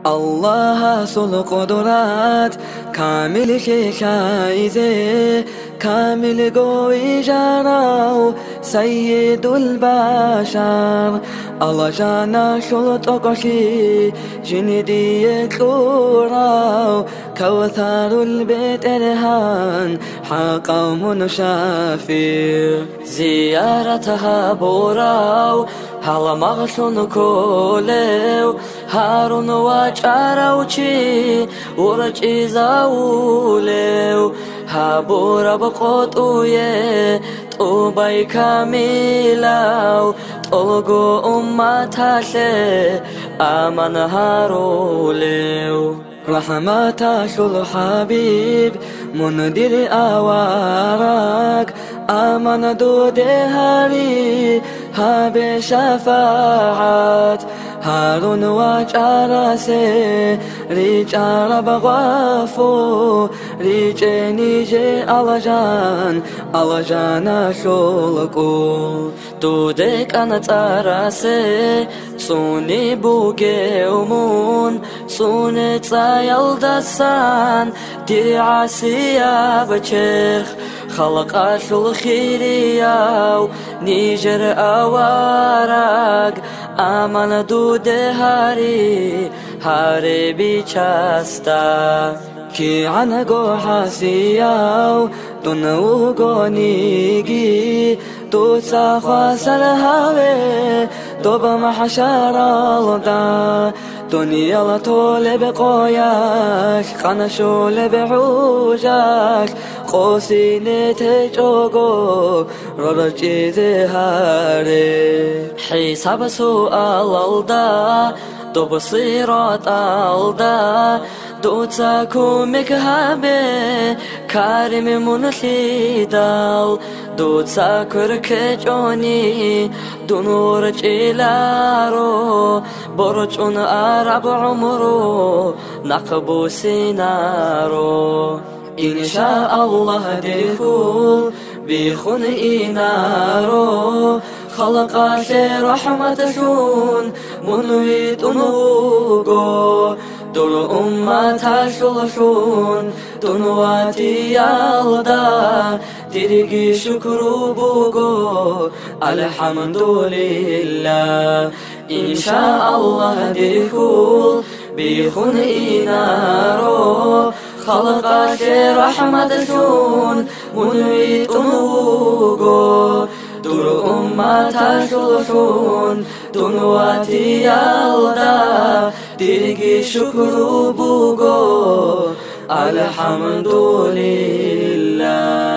الله ذو القدرات كامل شايزه كامل قوي جراو سيد البشر الله جانا شلط أقشي جندي كوراو كوثر البيت إرهان حقا منشافي زيارتها بوراو هلا مغشون كوليو هارون وچاروچي ورچي زاوليو هابورا بقوتويه طوباي كاميلاو طلقو أمتاشه آمن هاروليو رحمة شل حبيب مندير أوارك آمن دود هاري هاب شفاعات هارون وجارسه ريجار بغافو ريجنيجي الله جان شلقو دودك أنا تراسه سوني بوجيومون سوني تايل دسان ديري عسيا بچرخ خلق أشل خيرياو نيجر أوارق آمن دود هاري بيچستا كي عنقو حاسياو دونو قونيجي تو ساخواسر هاوي دوبا محشر الدا دنيا لطول بقوياش خانشو لبعوجاش خوسي نتجوغو ررجي زهاري حساب سؤال الدا دو بصيرات الدا دوتاكو مكهابي كارم منخيدال دوتاكو ركجوني دونور جيلارو برجون عرب عمرو نقبو سينارو إن شاء الله دخول بيخون إنارو خلق رحمة شون منويت نوغو دور أمة شلشون دنواتي يالدا تريجي شكر بوغو الحمد لله إن شاء الله دخول بيخون إنارو خلق رحمة شون منويت نوغو دور أمة شلشون دنواتي يالدا تريجي شكر بوغو الحمد لله.